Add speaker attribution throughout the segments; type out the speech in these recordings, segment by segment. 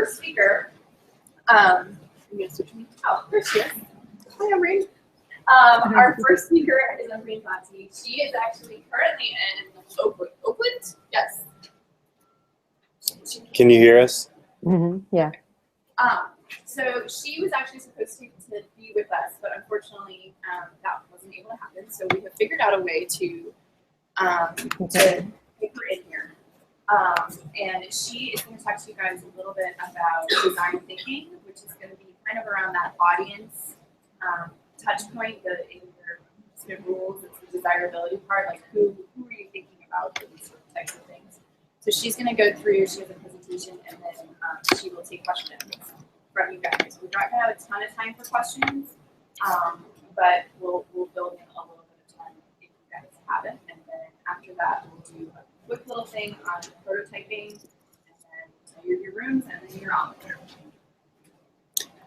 Speaker 1: first speaker, I'm going to switch me. Oh, there she is. Hi, Umbreen. Our first speaker is Umbreen Bhatti. She is actually currently in Oakland? Yes.
Speaker 2: Can you hear us?
Speaker 3: Mm-hmm. Yeah.
Speaker 1: So she was actually supposed to be with us, but unfortunately that wasn't able to happen. So we have figured out a way to get her in here. And she is going to talk to you guys a little bit about design thinking, which is going to be kind of around that audience touch point, in your sort of rules, it's the desirability part, like who are you thinking about for these sort of types of things. So she's going to go through, she has a presentation, and then she will take questions from you guys. We're not going to have a ton of time for questions, but we'll build in a little bit of time if you guys have it. And then after that, we'll do a quick little thing on prototyping, and then tell you your rooms, and then you're on.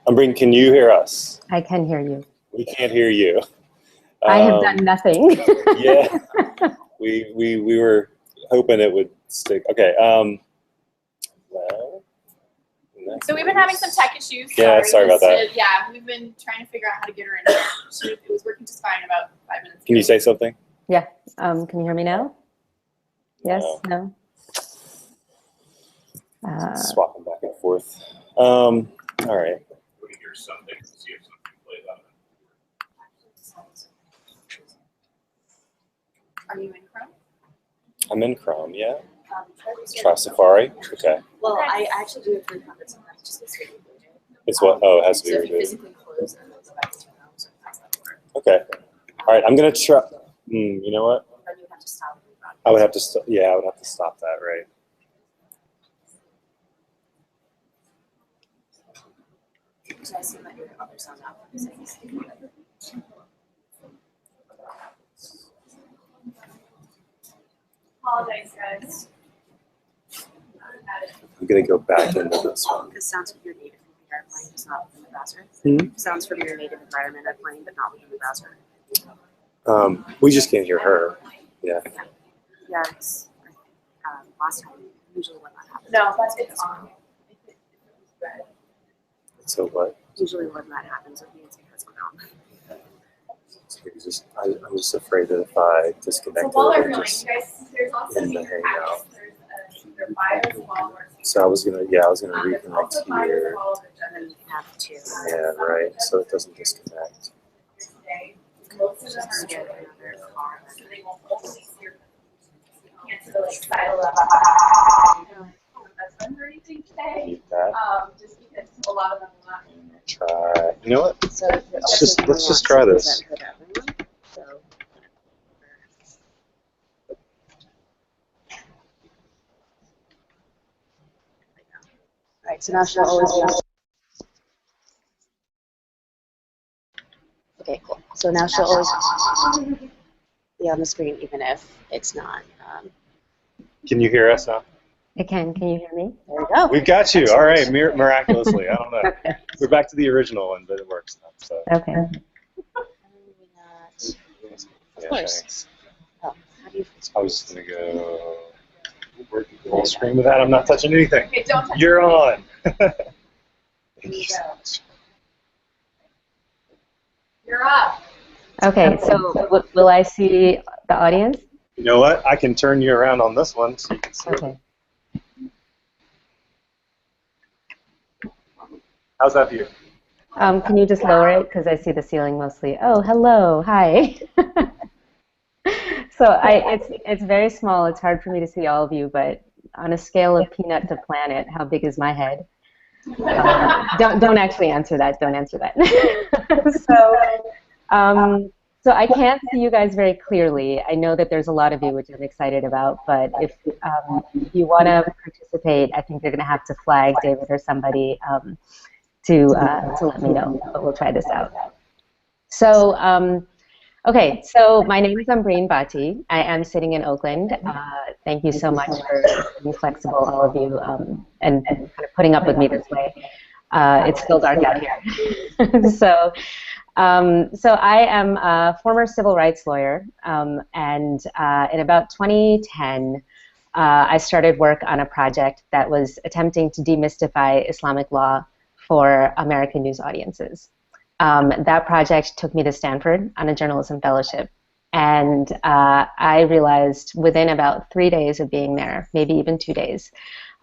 Speaker 2: Umbreen, can you hear us?
Speaker 3: I can hear you.
Speaker 2: We can't hear you.
Speaker 3: I have done nothing.
Speaker 2: Yeah, we were hoping it would stick. Okay. Well.
Speaker 1: So we've been having some tech issues.
Speaker 2: Yeah, sorry about that.
Speaker 1: Yeah, we've been trying to figure out how to get her in here. It was working just fine about 5 minutes ago.
Speaker 2: Can you say something?
Speaker 3: Yeah. Can you hear me now? Yes? No?
Speaker 2: Swapping back and forth. All right.
Speaker 4: We hear something to see if something plays out.
Speaker 1: Are you in Chrome?
Speaker 2: I'm in Chrome, yeah. Try Safari. Okay.
Speaker 5: Well, I actually do it for conference sometimes, just this week.
Speaker 2: It's what? Oh, it has to be
Speaker 5: So if you
Speaker 2: rebooted.
Speaker 5: physically close and then go back to your home, so that's that work.
Speaker 2: Okay. All right. I'm gonna try. You know what?
Speaker 5: Then you have to stop.
Speaker 2: I would have to. Yeah, I would have to stop that. Right.
Speaker 5: So I assume that your other sound out.
Speaker 1: Apologize, guys.
Speaker 2: I'm gonna go back into this one.
Speaker 5: Because sounds from your native computer are playing, just not within the browser.
Speaker 2: Hmm?
Speaker 5: Sounds from your native environment are playing, but not within the browser.
Speaker 2: We just can't hear her. Yeah.
Speaker 5: Yeah, it's last time, usually when that happens.
Speaker 1: No, it's on.
Speaker 2: So what?
Speaker 5: Usually when that happens with me, it's because we're on.
Speaker 2: I'm just afraid that if I disconnect
Speaker 1: So while
Speaker 2: it,
Speaker 1: they're
Speaker 2: it'll
Speaker 1: going,
Speaker 2: just
Speaker 1: you guys, there's also
Speaker 2: in the
Speaker 1: your
Speaker 2: Hangout.
Speaker 1: packs. There's either bios while we're
Speaker 2: So I was gonna
Speaker 1: there's
Speaker 2: reconnect
Speaker 1: also bios
Speaker 2: here.
Speaker 1: while
Speaker 5: And then you can have two.
Speaker 2: Yeah, right. So it doesn't disconnect.
Speaker 1: today. Most of them
Speaker 5: Just
Speaker 1: are
Speaker 5: get
Speaker 1: good.
Speaker 5: another car.
Speaker 1: So they won't always see your can't really silo up. Or anything today.
Speaker 2: Mute that.
Speaker 1: Just because a lot of them will not.
Speaker 2: Try. You know what?
Speaker 5: So
Speaker 2: Let's just try this.
Speaker 5: So, alright, so now she'll always be. Okay, cool. So now she'll always be on the screen, even if it's not.
Speaker 2: Can you hear us now?
Speaker 3: I can. Can you hear me?
Speaker 5: There we go.
Speaker 2: We've got you. All right. Miraculously. I don't know.
Speaker 3: Okay.
Speaker 2: We're back to the original one, but it works now. So.
Speaker 3: Okay.
Speaker 2: Yeah,
Speaker 5: course.
Speaker 2: thanks.
Speaker 5: Oh, how do you?
Speaker 2: I was just gonna go full screen with that. I'm not touching anything.
Speaker 1: Okay, don't touch
Speaker 2: You're on.
Speaker 1: There you go. You're up.
Speaker 3: Okay. So will I see the audience?
Speaker 2: You know what? I can turn you around on this one so you can see it.
Speaker 3: Okay.
Speaker 2: How's that view?
Speaker 3: Can you just lower it because I see the ceiling mostly? Oh, hello. Hi. So it's very small. It's hard for me to see all of you, but on a scale of peanut to planet, how big is my head? Don't actually answer that. Don't answer that. So I can't see you guys very clearly. I know that there's a lot of you, which I'm excited about. But if you want to participate, I think they're going to have to flag David or somebody to let me know. But we'll try this out. So. Okay, so my name is Umbreen Bhatti. I am sitting in Oakland. Thank you so much for being flexible, all of you, and kind of putting up with me this way. It's still dark out here. So I am a former civil rights lawyer, and in about 2010, I started work on a project that was attempting to demystify Islamic law for American news audiences. That project took me to Stanford on a journalism fellowship. And I realized within about 3 days of being there, maybe even 2 days,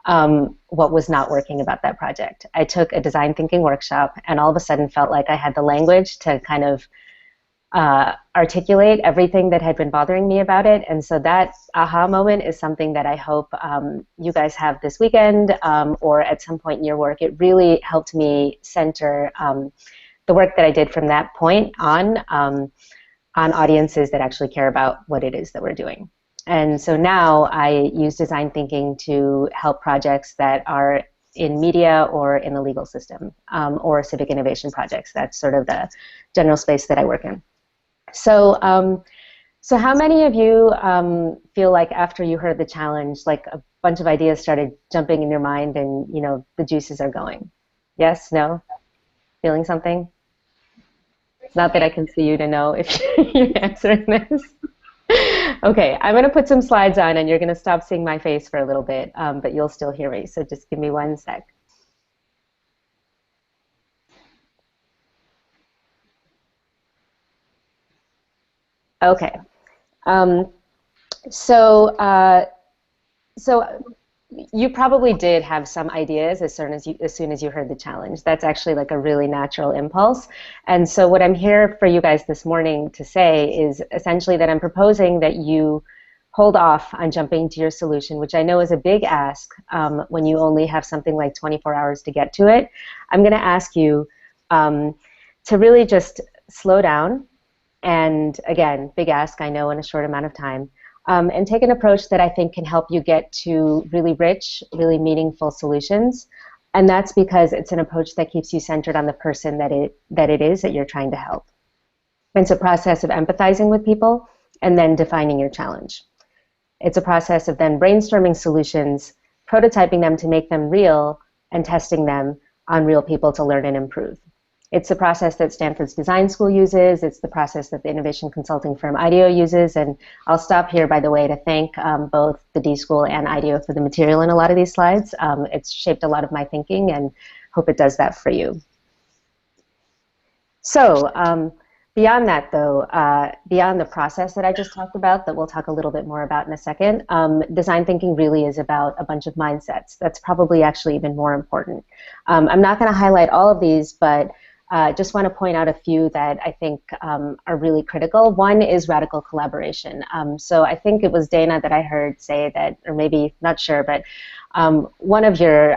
Speaker 3: what was not working about that project. I took a design thinking workshop and all of a sudden felt like I had the language to kind of articulate everything that had been bothering me about it. And so that aha moment is something that I hope you guys have this weekend or at some point in your work. It really helped me center the work that I did from that point on audiences that actually care about what it is that we're doing. And so now I use design thinking to help projects that are in media or in the legal system or civic innovation projects. That's sort of the general space that I work in. So, so how many of you feel like after you heard the challenge, like a bunch of ideas started jumping in your mind and, you know, the juices are going? Yes? No? Feeling something? Not that I can see you to know if you're answering this. Okay, I'm going to put some slides on and you're going to stop seeing my face for a little bit, but you'll still hear me, so just give me 1 sec. Okay. So you probably did have some ideas as soon as you heard the challenge. That's actually like a really natural impulse. And so what I'm here for you guys this morning to say is essentially that I'm proposing that you hold off on jumping to your solution, which I know is a big ask when you only have something like 24 hours to get to it. I'm going to ask you to really just slow down. And again, big ask, I know, in a short amount of time. And take an approach that I think can help you get to really rich, really meaningful solutions. And that's because it's an approach that keeps you centered on the person that it is that you're trying to help. It's a process of empathizing with people and then defining your challenge. It's a process of then brainstorming solutions, prototyping them to make them real, and testing them on real people to learn and improve. It's the process that Stanford's Design School uses. It's the process that the innovation consulting firm IDEO uses. And I'll stop here, by the way, to thank both the D School and IDEO for the material in a lot of these slides. It's shaped a lot of my thinking and hope it does that for you. So beyond that, though, beyond the process that I just talked about, that we'll talk a little bit more about in a second, design thinking really is about a bunch of mindsets. That's probably actually even more important. I'm not going to highlight all of these, but just want to point out a few that I think are really critical. One is radical collaboration. So I think it was Dana that I heard say that, or maybe, not sure, but one of your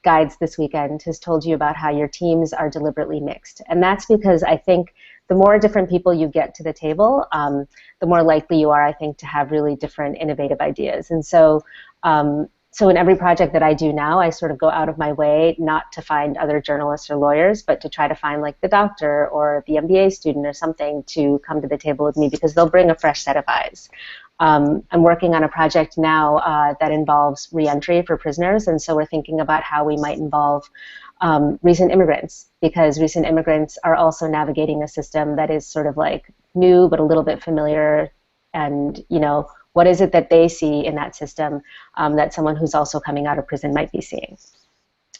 Speaker 3: guides this weekend has told you about how your teams are deliberately mixed. And that's because I think the more different people you get to the table, the more likely you are, I think, to have really different innovative ideas. And so so in every project that I do now, I sort of go out of my way not to find other journalists or lawyers, but to try to find like the doctor or the MBA student or something to come to the table with me because they'll bring a fresh set of eyes. I'm working on a project now that involves reentry for prisoners, and so we're thinking about how we might involve recent immigrants, because recent immigrants are also navigating a system that is sort of like new but a little bit familiar, and you know, what is it that they see in that system that someone who's also coming out of prison might be seeing?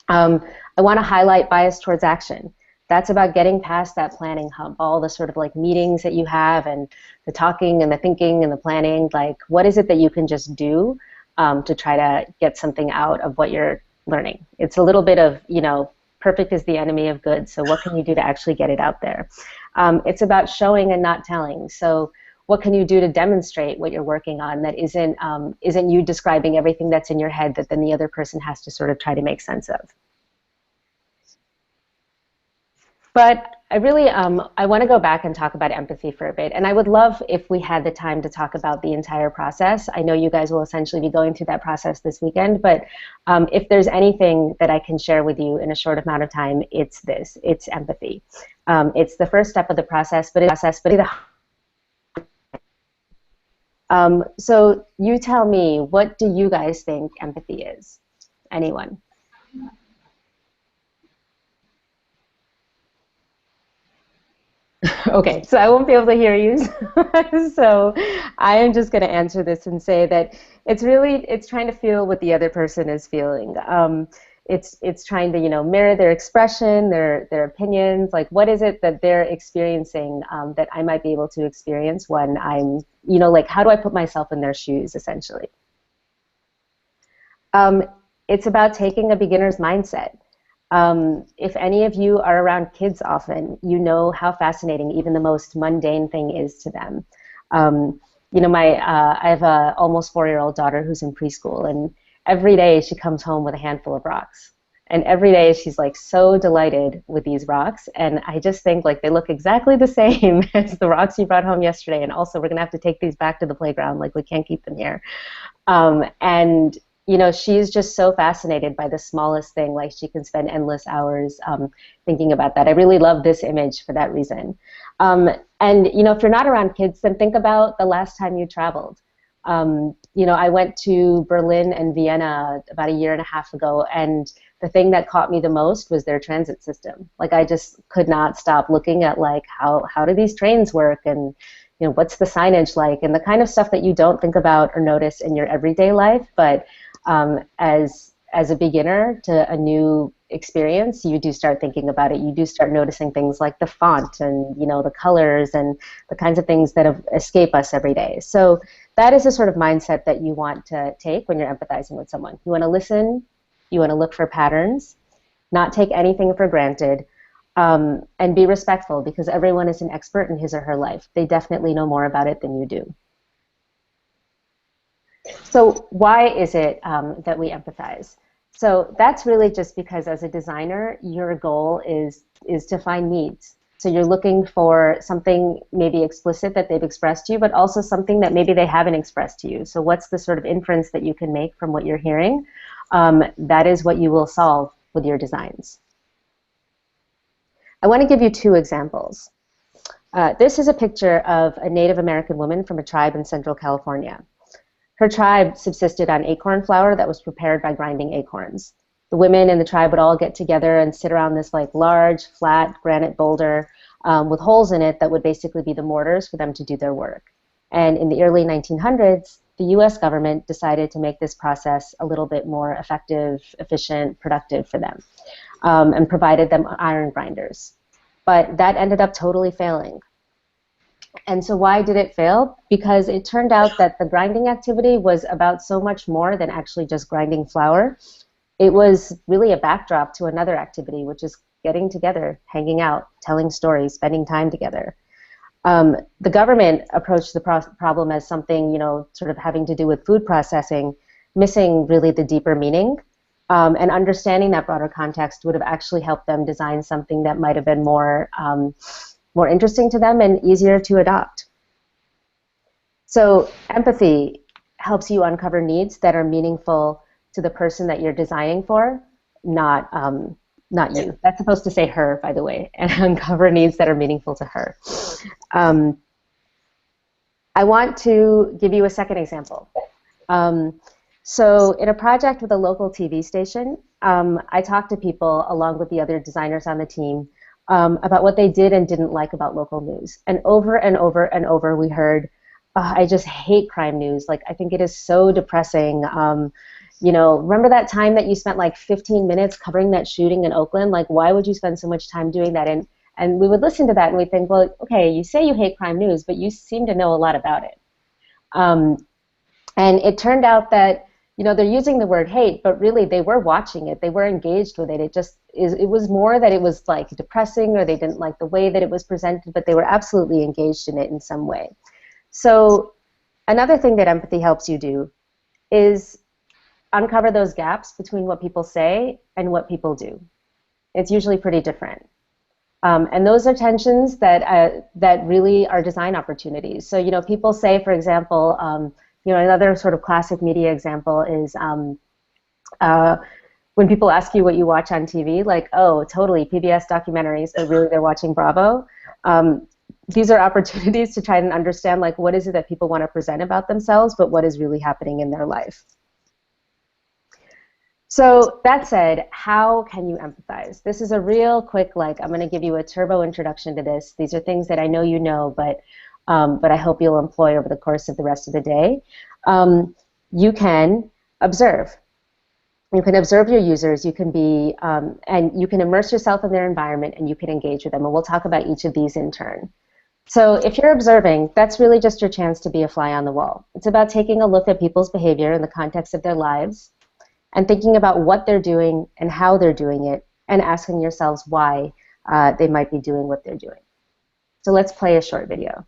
Speaker 3: I want to highlight bias towards action. That's about getting past that planning hump, all the sort of like meetings that you have and the talking and the thinking and the planning. Like, what is it that you can just do to try to get something out of what you're learning? It's a little bit of, you know, perfect is the enemy of good. So what can you do to actually get it out there? It's about showing and not telling. So what can you do to demonstrate what you're working on that isn't you describing everything that's in your head that then the other person has to sort of try to make sense of? But I really, I want to go back and talk about empathy for a bit. And I would love if we had the time to talk about the entire process. I know you guys will essentially be going through that process this weekend, but if there's anything that I can share with you in a short amount of time, it's this, it's empathy. It's the first step of the process, but so you tell me, what do you guys think empathy is? Anyone? Okay, so I won't be able to hear you. So I am just going to answer this and say that it's trying to feel what the other person is feeling. It's trying to, mirror their expression, their opinions. Like, what is it that they're experiencing that I might be able to experience when I'm, like, how do I put myself in their shoes, essentially? It's about taking a beginner's mindset. If any of you are around kids often, you know how fascinating even the most mundane thing is to them. I have a almost 4-year-old daughter who's in preschool, and every day she comes home with a handful of rocks. And every day she's like so delighted with these rocks, and I just think like they look exactly the same as the rocks you brought home yesterday, and also we're gonna have to take these back to the playground, like we can't keep them here. And she's just so fascinated by the smallest thing. Like she can spend endless hours thinking about that. I really love this image for that reason. And if you're not around kids, then think about the last time you traveled. I went to Berlin and Vienna about a year and a half ago, and the thing that caught me the most was their transit system. Like I just could not stop looking at like how do these trains work, and what's the signage like, and the kind of stuff that you don't think about or notice in your everyday life, but as a beginner to a new experience, you do start thinking about it. You do start noticing things like the font and the colors and the kinds of things that escape us every day. So that is the sort of mindset that you want to take when you're empathizing with someone. You want to listen, you want to look for patterns, not take anything for granted, and be respectful, because everyone is an expert in his or her life. They definitely know more about it than you do. So why is it that we empathize? So that's really just because as a designer, your goal is to find needs. So you're looking for something maybe explicit that they've expressed to you, but also something that maybe they haven't expressed to you. So what's the sort of inference that you can make from what you're hearing? That is what you will solve with your designs. I want to give you 2 examples. This is a picture of a Native American woman from a tribe in Central California. Her tribe subsisted on acorn flour that was prepared by grinding acorns. The women in the tribe would all get together and sit around this like large, flat granite boulder with holes in it that would basically be the mortars for them to do their work. And in the early 1900s, the US government decided to make this process a little bit more effective, efficient, productive for them, and provided them iron grinders. But that ended up totally failing. And so why did it fail? Because it turned out that the grinding activity was about so much more than actually just grinding flour. It was really a backdrop to another activity, which is getting together, hanging out, telling stories, spending time together. The government approached the problem as something, sort of having to do with food processing, missing really the deeper meaning. And understanding that broader context would have actually helped them design something that might have been more interesting to them and easier to adopt. So empathy helps you uncover needs that are meaningful to the person that you're designing for, not you. That's supposed to say her, by the way, and uncover needs that are meaningful to her. I want to give you a second example. So in a project with a local TV station, I talked to people along with the other designers on the team about what they did and didn't like about local news. And over and over and over we heard, I just hate crime news. Like, I think it is so depressing. Remember that time that you spent like 15 minutes covering that shooting in Oakland? Like, why would you spend so much time doing that? And we would listen to that and we'd think, well, okay, you say you hate crime news, but you seem to know a lot about it. And it turned out that they're using the word hate, but really they were watching it. They were engaged with it. It was more that it was like depressing, or they didn't like the way that it was presented, but they were absolutely engaged in it in some way. So another thing that empathy helps you do is uncover those gaps between what people say and what people do. It's usually pretty different. And those are tensions that really are design opportunities. So people say, for example, another sort of classic media example is when people ask you what you watch on TV, like, oh, totally, PBS documentaries, but really they're watching Bravo. These are opportunities to try and understand, like, what is it that people want to present about themselves, but what is really happening in their life. So that said, how can you empathize? This is a real quick, like, I'm going to give you a turbo introduction to this. These are things that I know you know, but I hope you'll employ over the course of the rest of the day. You can observe. You can observe your users. You can be, and you can immerse yourself in their environment, and you can engage with them. And we'll talk about each of these in turn. So if you're observing, that's really just your chance to be a fly on the wall. It's about taking a look at people's behavior in the context of their lives and thinking about what they're doing and how they're doing it and asking yourselves why they might be doing what they're doing. So let's play a short video.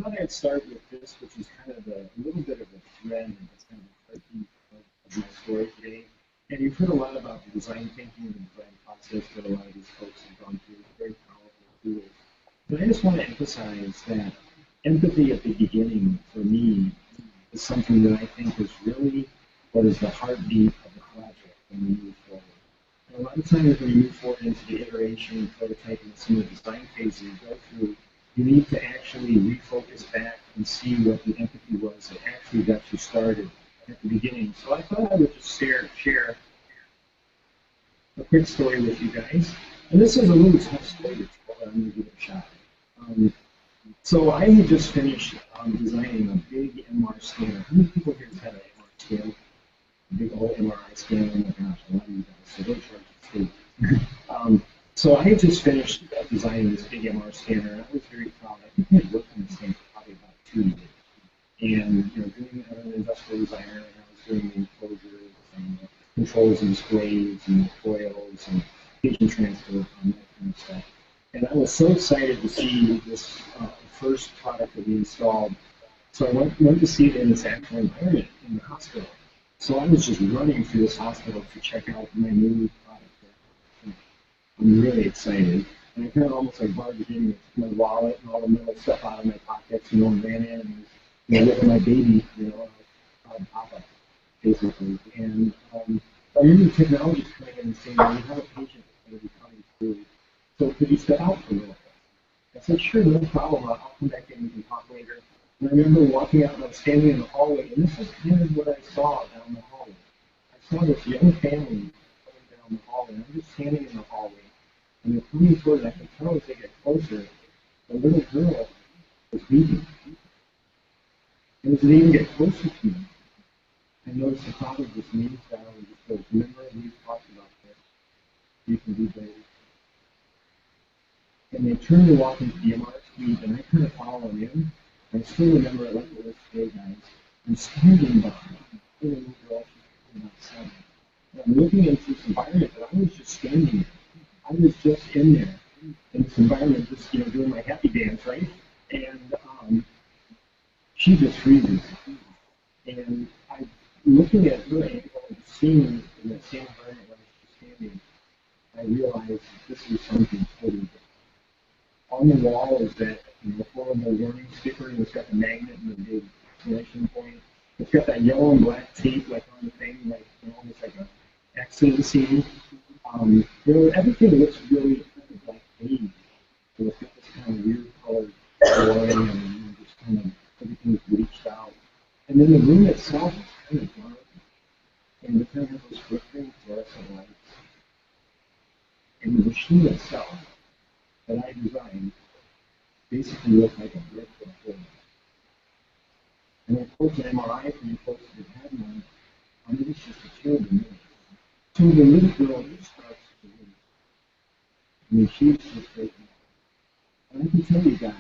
Speaker 6: I thought I'd start with this, which is kind of a little bit of a thread that's kind of a heartbeat of my story today. And you've heard a lot about the design thinking and design process that a lot of these folks have gone through. It's very powerful tools. But I just want to emphasize that empathy at the beginning, for me, is something that I think is really what is the heartbeat of the project when we move forward. And a lot of times when you move forward into the iteration, prototyping, and some of the design phases you go through, you need to actually refocus back and see what the empathy was that actually got you started at the beginning. So I thought I would just share a quick story with you guys. And this is a really tough story to tell, but I'm going to give it a shot. So I had just finished designing a big MR scanner. How many people here have had an MR scanner? A big old MRI scanner? Oh my gosh, a lot of you guys. So don't charge the state. So I had just finished designing this big MR scanner, and I was very proud. I think I had worked on this thing for probably about 2 years. And doing an industrial designer, and I was doing the enclosures and the controls and displays and the coils and patient transfer and that kind of stuff. And I was so excited to see this first product that we installed. So I went to see it in its actual environment in the hospital. So I was just running through this hospital to check out my new product. I'm really excited. And I kind of almost like barged in with my wallet and all the metal stuff out of my pockets, and ran in and was, with my baby, Papa, basically. And I remember the technologists coming in and saying, well, we have a patient that's going to be coming through. So could you step out for a little bit? I said, sure, no problem. I'll come back in and we can talk later. And I remember walking out and I was standing in the hallway, and this is kind of what I saw down the hallway. I saw this young family coming down the hallway. I'm just standing in the hallway. And they're coming toward it. I can tell as they get closer, the little girl was weeping. And as they even get closer to me, I noticed the father just kneels down and just goes, remember, we've talked about this. You can do better. And they turn to walk into the MR suite, and I kind of follow them in. I still remember it like it was today, guys. I'm standing behind the little girl, she's about 7. And I'm looking into this environment, but I was just standing there. I was just in there, in this environment, just doing my happy dance, right? And she just freezes. And I, looking at her and seeing in that same environment where I was just standing, I realized this was something totally different. On the wall is that horrible warning sticker, and it's got the magnet and the big exclamation point. It's got that yellow and black tape like on the thing, like almost like an accident scene. Everything looks really kind of like beige. So it's got this kind of weird colored flooring and just kind of everything's bleached out. And then the room itself is kind of dark, and it kind of has those flickering fluorescent lights. And the machine itself that I designed basically looked like a brick of wood. And I pulled an MRI from the close to the head, and it's just a terrible image. So the little girl just starts to leave. I mean, she's just right now. And I can tell you guys,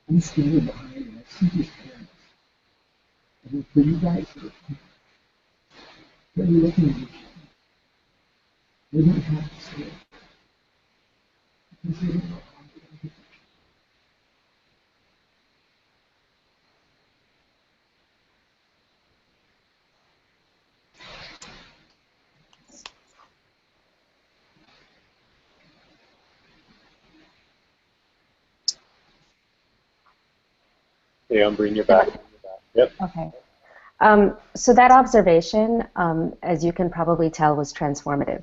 Speaker 6: I'm standing behind and I see these parents. And for you guys, they're looking at each other. They don't have to say it. Because they don't know how to do it.
Speaker 2: Hey, Umbreen, you're back. Yep.
Speaker 3: Okay. So that observation, as you can probably tell, was transformative.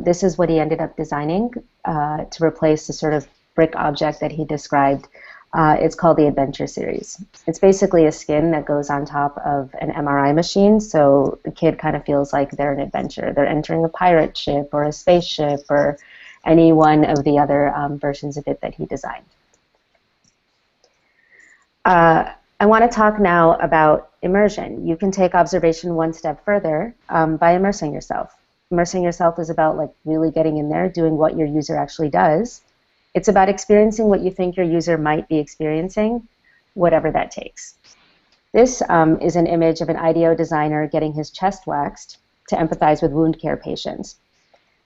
Speaker 3: This is what he ended up designing to replace the sort of brick object that he described. It's called the Adventure Series. It's basically a skin that goes on top of an MRI machine, so the kid kind of feels like they're an adventure. They're entering a pirate ship or a spaceship or any one of the other versions of it that he designed. I want to talk now about immersion. You can take observation one step further by immersing yourself. Immersing yourself is about like really getting in there, doing what your user actually does. It's about experiencing what you think your user might be experiencing, whatever that takes. This is an image of an IDEO designer getting his chest waxed to empathize with wound care patients.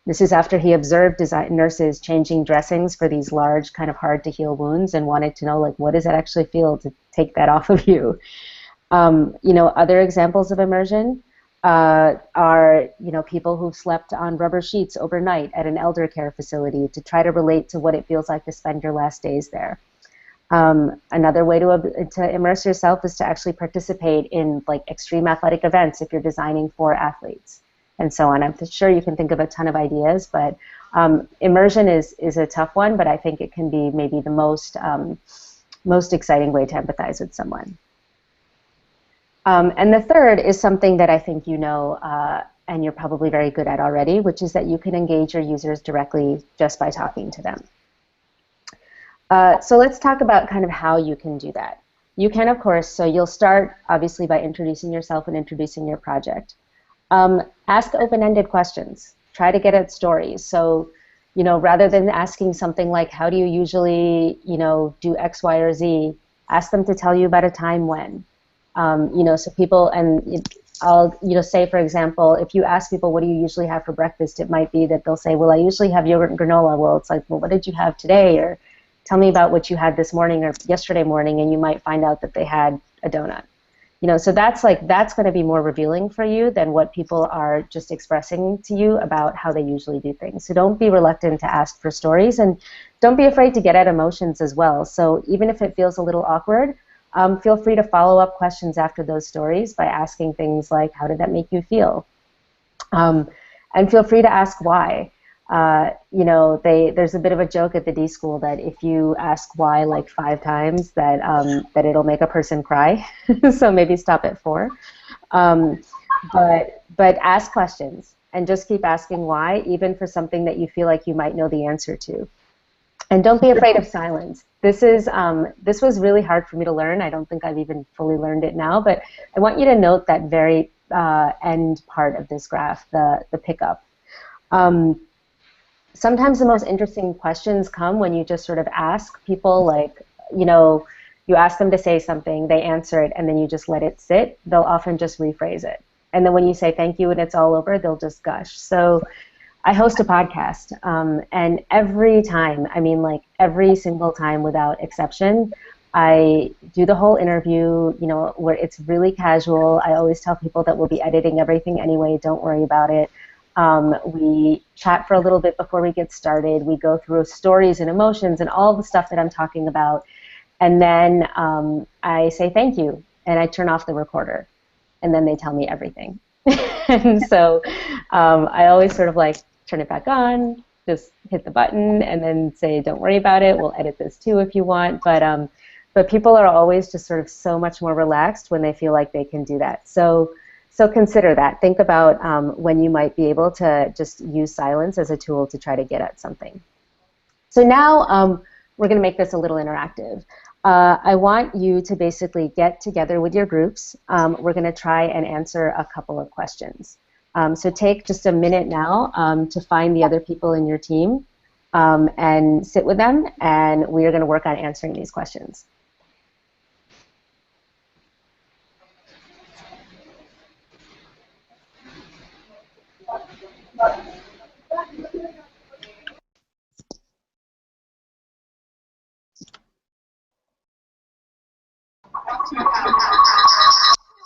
Speaker 3: This is after he observed nurses changing dressings for these large, kind of hard to heal wounds and wanted to know, like, what does it actually feel to take that off of you? Other examples of immersion are, people who've slept on rubber sheets overnight at an elder care facility to try to relate to what it feels like to spend your last days there. Another way to immerse yourself is to actually participate in like extreme athletic events if you're designing for athletes, and so on. I'm sure you can think of a ton of ideas, but immersion is a tough one, but I think it can be maybe the most exciting way to empathize with someone. And the third is something that I think you know and you're probably very good at already, which is that you can engage your users directly just by talking to them. So let's talk about kind of how you can do that. You can, of course, so you'll start obviously by introducing yourself and introducing your project. Ask open-ended questions. Try to get at stories. So, rather than asking something like, how do you usually, do X, Y, or Z, ask them to tell you about a time when. So people, and I'll, say, for example, if you ask people, what do you usually have for breakfast, it might be that they'll say, well, I usually have yogurt and granola. Well, it's like, well, what did you have today? Or tell me about what you had this morning or yesterday morning, and you might find out that they had a donut. So that's going to be more revealing for you than what people are just expressing to you about how they usually do things. So don't be reluctant to ask for stories, and don't be afraid to get at emotions as well. So even if it feels a little awkward, feel free to follow up questions after those stories by asking things like, how did that make you feel? And feel free to ask why. There's a bit of a joke at the D school that if you ask why like 5 times, that it'll make a person cry. So maybe stop at 4. But ask questions and just keep asking why, even for something that you feel like you might know the answer to. And don't be afraid of silence. This was really hard for me to learn. I don't think I've even fully learned it now, but I want you to note that very end part of this graph, the pickup. Sometimes the most interesting questions come when you just sort of ask people, like, you ask them to say something, they answer it, and then you just let it sit. They'll often just rephrase it. And then when you say thank you and it's all over, they'll just gush. So I host a podcast, and every time, every single time without exception, I do the whole interview, where it's really casual. I always tell people that we'll be editing everything anyway, don't worry about it. We chat for a little bit before we get started. We go through stories and emotions and all the stuff that I'm talking about. And then I say thank you, and I turn off the recorder. And then they tell me everything. And so I always sort of like turn it back on, just hit the button, and then say, don't worry about it. We'll edit this too if you want. But people are always just sort of so much more relaxed when they feel like they can do that. So consider that. Think about when you might be able to just use silence as a tool to try to get at something. So now we're going to make this a little interactive. I want you to basically get together with your groups. We're going to try and answer a couple of questions. So take just a minute now to find the other people in your team and sit with them, and we are going to work on answering these questions.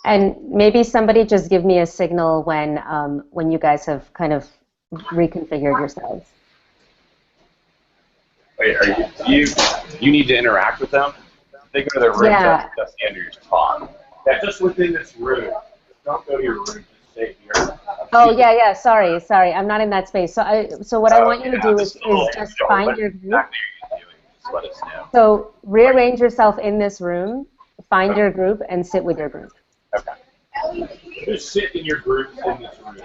Speaker 3: And maybe somebody just give me a signal when you guys have kind of reconfigured yourselves.
Speaker 4: Wait, you need to interact with them? They go to their room,
Speaker 3: Yeah.
Speaker 4: that's the end of your talk. Yeah, just within this room. Don't go to your room, just stay here.
Speaker 3: Oh yeah. Sorry. I'm not in that space. So what I want you to do is just find your group.
Speaker 4: Exactly what you're doing. Just let us know.
Speaker 3: So rearrange yourself in this room, find your group, and sit with your group.
Speaker 4: Okay. Just sit in your groups in this room.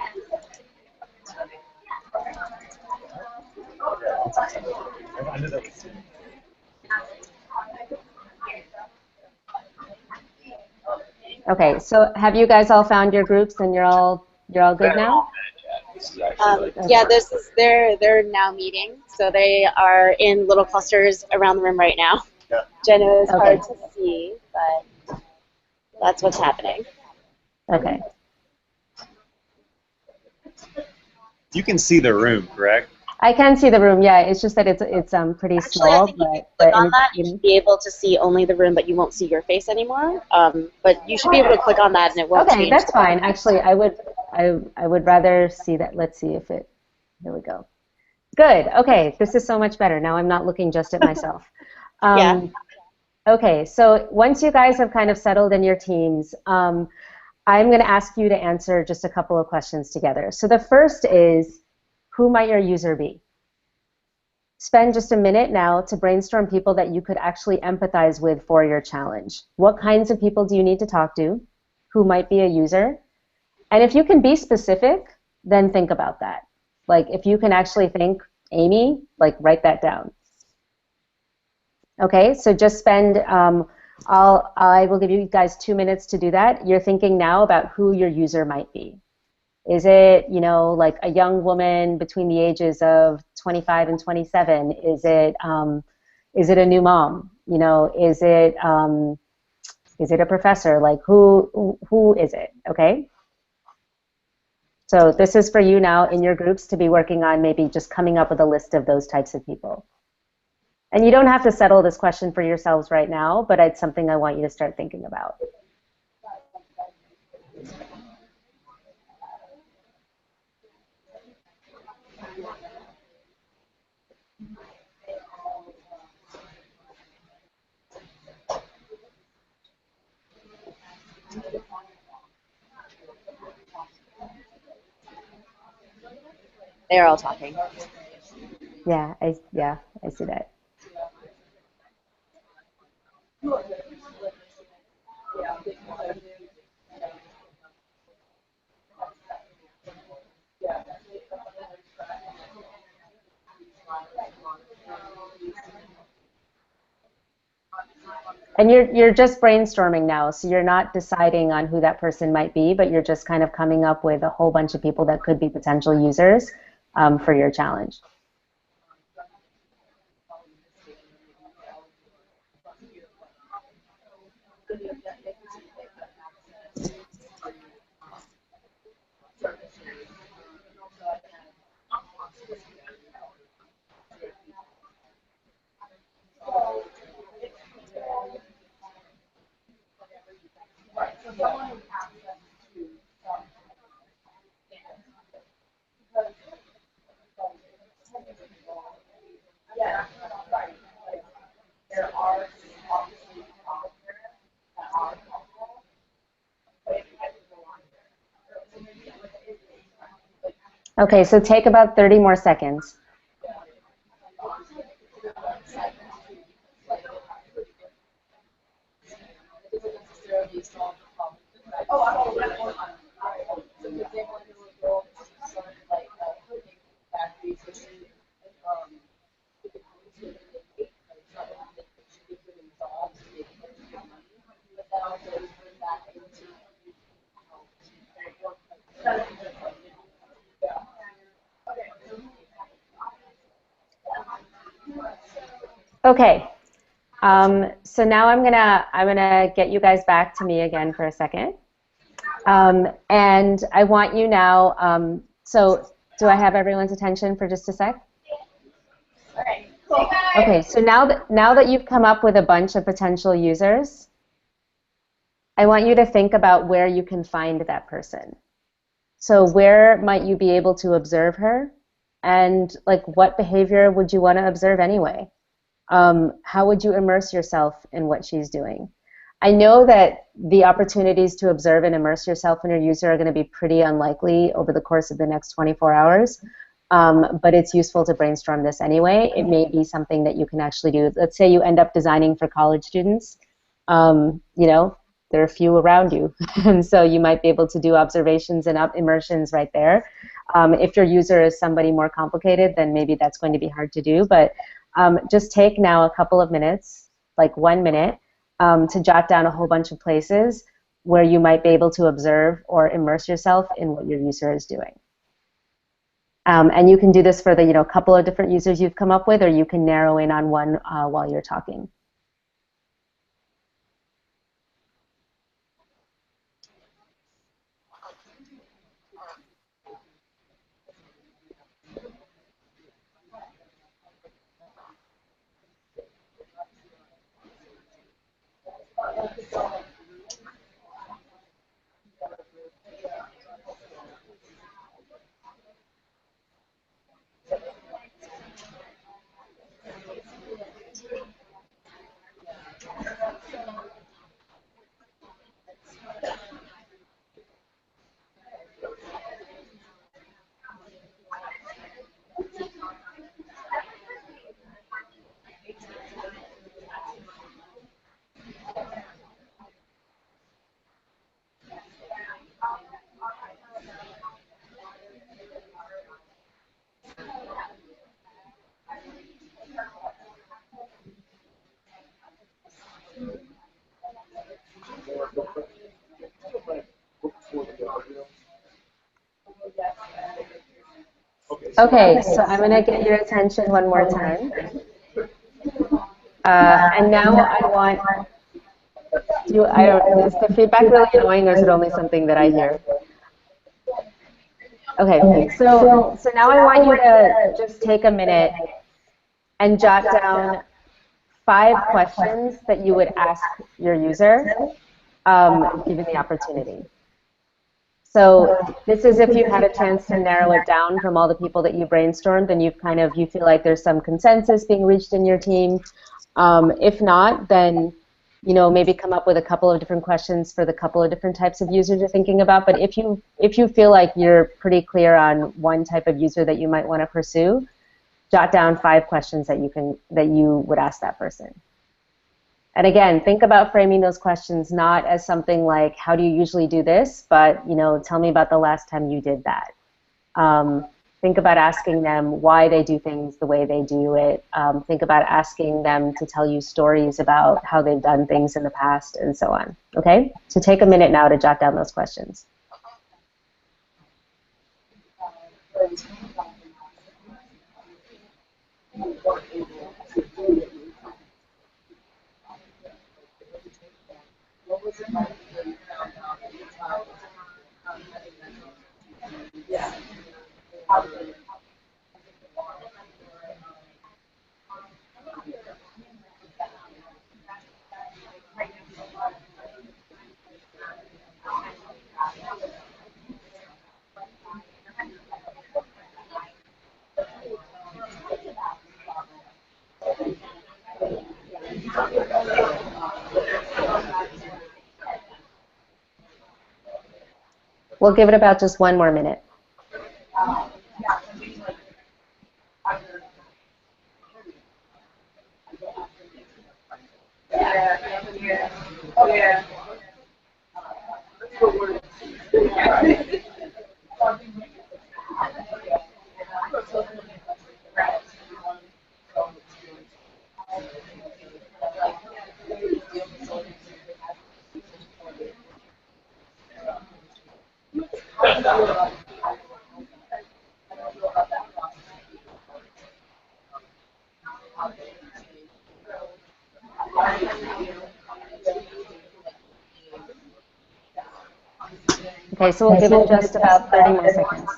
Speaker 3: Okay. So have you guys all found your groups and you're all good now?
Speaker 5: Yeah, they're now meeting, so they are in little clusters around the room right now.
Speaker 4: Yeah.
Speaker 5: Jenna is
Speaker 3: Okay.
Speaker 5: hard to see, but that's what's happening.
Speaker 3: Okay.
Speaker 2: You can see the room, correct?
Speaker 3: I can see the room. Yeah, it's just that it's pretty
Speaker 5: Actually,
Speaker 3: small.
Speaker 5: I think you can
Speaker 3: but
Speaker 5: click on that. You should be able to see only the room, but you won't see your face anymore. But you should be able to click on that, and it won't
Speaker 3: okay,
Speaker 5: change.
Speaker 3: that's fine. Actually, I would rather see that. Let's see if it. Here we go. Good. Okay, this is so much better. Now I'm not looking just at myself.
Speaker 5: Yeah.
Speaker 3: Okay, so once you guys have kind of settled in your teams, I'm going to ask you to answer just a couple of questions together. So the first is, who might your user be? Spend just a minute now to brainstorm people that you could actually empathize with for your challenge. What kinds of people do you need to talk to? Who might be a user? And if you can be specific, then think about that. Like if you can actually think, Amy, like write that down. Okay, so just spend, I will give you guys 2 minutes to do that. You're thinking now about who your user might be. Is it, like a young woman between the ages of 25 and 27? Is it a new mom? Is it a professor? Like who is it? Okay. So this is for you now in your groups to be working on maybe just coming up with a list of those types of people. And you don't have to settle this question for yourselves right now, but it's something I want you to start thinking about.
Speaker 5: They're all talking.
Speaker 3: Yeah, I see that. And you're just brainstorming now, so you're not deciding on who that person might be, but you're just kind of coming up with a whole bunch of people that could be potential users for your challenge. Okay, so take about 30 more seconds. Okay, so now I'm gonna get you guys back to me again for a second, and I want you now. So do I have everyone's attention for just a sec? Okay, so now that you've come up with a bunch of potential users, I want you to think about where you can find that person. So where might you be able to observe her, and like what behavior would you want to observe anyway? how would you immerse yourself in what she's doing? I know that the opportunities to observe and immerse yourself in your user are going to be pretty unlikely over the course of the next 24 hours, but it's useful to brainstorm this anyway. It may be something that you can actually do. Let's say you end up designing for college students. You know, there are few around you, and so you might be able to do observations and immersions right there. If your user is somebody more complicated, then maybe that's going to be hard to do, but just take now a couple of minutes, like 1 minute, to jot down a whole bunch of places where you might be able to observe or immerse yourself in what your user is doing. And you can do this for the couple of different users you've come up with, or you can narrow in on one while you're talking. Okay, so I'm going to get your attention one more time. And now I want you, is the feedback really annoying, or is it only something that I hear? Okay, so now I want you to just take a minute and jot down 5 questions that you would ask your user, given the opportunity. So this is if you had a chance to narrow it down from all the people that you brainstormed, and you feel like there's some consensus being reached in your team. If not, then maybe come up with a couple of different questions for the couple of different types of users you're thinking about. But if you feel like you're pretty clear on one type of user that you might want to pursue, jot down 5 questions that you would ask that person. And again, think about framing those questions not as something like, how do you usually do this, but tell me about the last time you did that. Think about asking them why they do things the way they do it. Think about asking them to tell you stories about how they've done things in the past, and so on. Okay? So take a minute now to jot down those questions. We'll give it about just 1 more minute. Okay, so we'll give it just about 30 more seconds.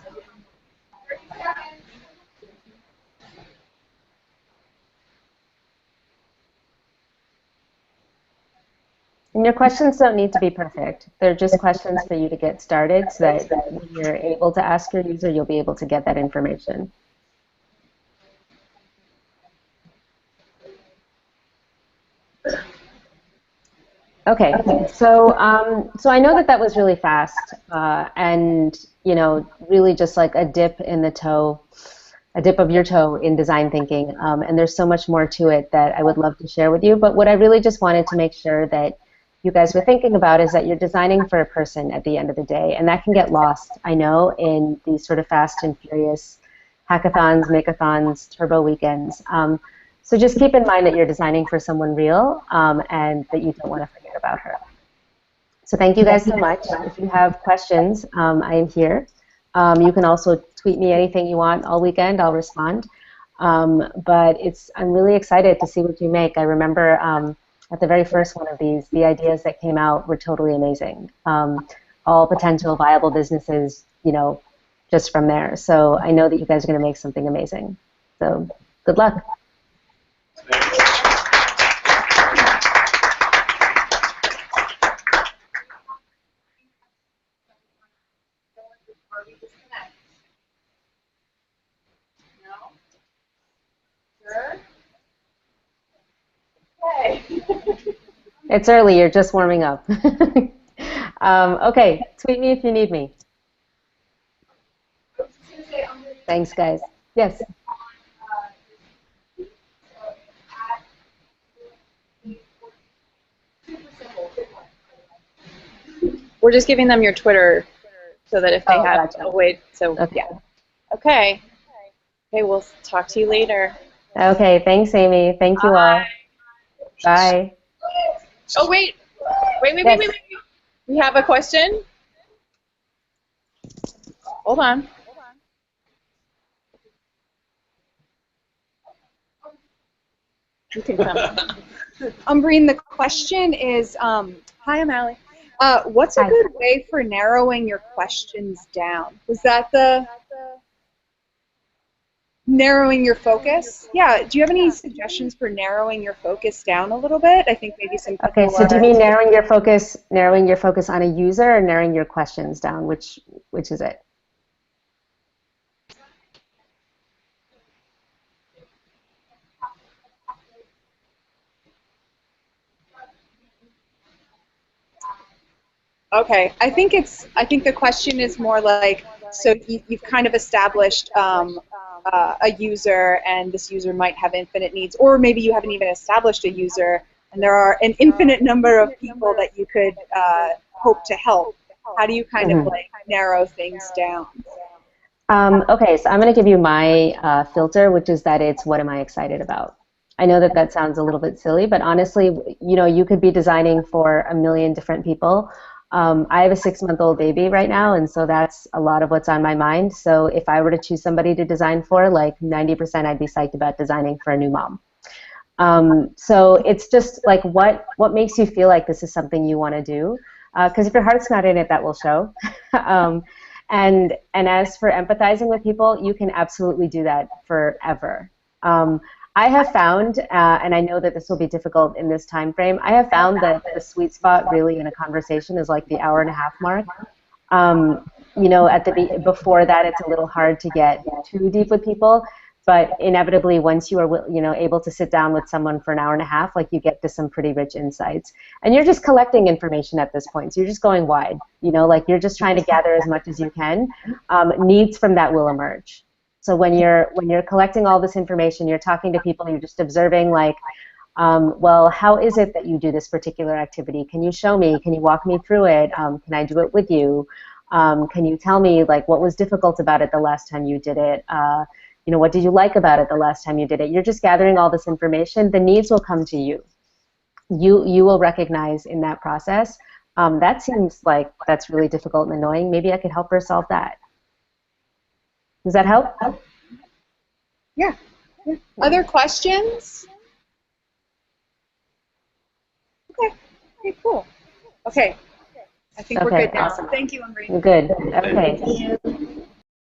Speaker 3: And your questions don't need to be perfect. They're just questions for you to get started so that when you're able to ask your user, you'll be able to get that information. Okay, so I know that that was really fast, and you know, really just like a dip in the toe, a dip of your toe in design thinking. And there's so much more to it that I would love to share with you. But what I really just wanted to make sure that you guys were thinking about is that you're designing for a person at the end of the day, and that can get lost, I know, in these sort of fast and furious hackathons, makeathons, turbo weekends. So just keep in mind that you're designing for someone real, and that you don't want to forget about her. So thank you guys so much. If you have questions, I am here. You can also tweet me anything you want all weekend. I'll respond. But I'm really excited to see what you make. I remember at the very first one of these, the ideas that came out were totally amazing. All potential viable businesses, you know, just from there. So I know that you guys are going to make something amazing. So good luck. It's early, you're just warming up. Okay, tweet me if you need me. Thanks, guys. Yes?
Speaker 7: We're just giving them your Twitter so that if they have
Speaker 3: gotcha.
Speaker 7: a way, so
Speaker 3: Okay.
Speaker 7: yeah. Okay. Okay, we'll talk to you later.
Speaker 3: Okay, thanks, Amy. Thank you all. Bye.
Speaker 7: Oh, wait. Wait.
Speaker 3: Yes.
Speaker 7: We have a question? Hold on. You can come.
Speaker 8: Umbreen, the question is, hi, I'm Allie. What's a
Speaker 3: Hi.
Speaker 8: good way for narrowing your questions down? Was that the narrowing your focus? Yeah, do you have any suggestions for narrowing your focus down a little bit? I think maybe some people
Speaker 3: Okay, so do you mean narrowing your focus on a user, or narrowing your questions down? Which is it?
Speaker 8: Okay, I think the question is more like, so you've kind of established a user, and this user might have infinite needs, or maybe you haven't even established a user, and there are an infinite number of people that you could hope to help. How do you kind of like narrow things down?
Speaker 3: Okay, so I'm going to give you my filter, which is that it's what am I excited about. I know that that sounds a little bit silly, but honestly, you know, you could be designing for a million different people. I have a 6-month-old baby right now, and so that's a lot of what's on my mind. So if I were to choose somebody to design for, like 90% I'd be psyched about designing for a new mom. So it's just like what makes you feel like this is something you want to do. Because if your heart's not in it, that will show. And as for empathizing with people, you can absolutely do that forever. I have found, and I know that this will be difficult in this time frame, I have found that the sweet spot really in a conversation is like the hour-and-a-half mark. You know, before that, it's a little hard to get too deep with people, but inevitably, once you are, you know, able to sit down with someone for an hour-and-a-half, like you get to some pretty rich insights, and you're just collecting information at this point. So you're just going wide, you know, like you're just trying to gather as much as you can. Needs from that will emerge. So when you're collecting all this information, you're talking to people, you're just observing, like, well, how is it that you do this particular activity? Can you show me? Can you walk me through it? Can I do it with you? Can you tell me, like, what was difficult about it the last time you did it? You know, what did you like about it the last time you did it? You're just gathering all this information. The needs will come to you. You will recognize in that process, that seems like that's really difficult and annoying. Maybe I could help her solve that. Does that help?
Speaker 8: Yeah. Other questions? Okay. Okay, cool. Okay. I think we're good now.
Speaker 3: Awesome.
Speaker 8: Thank you, Umbreen.
Speaker 3: Good. Okay.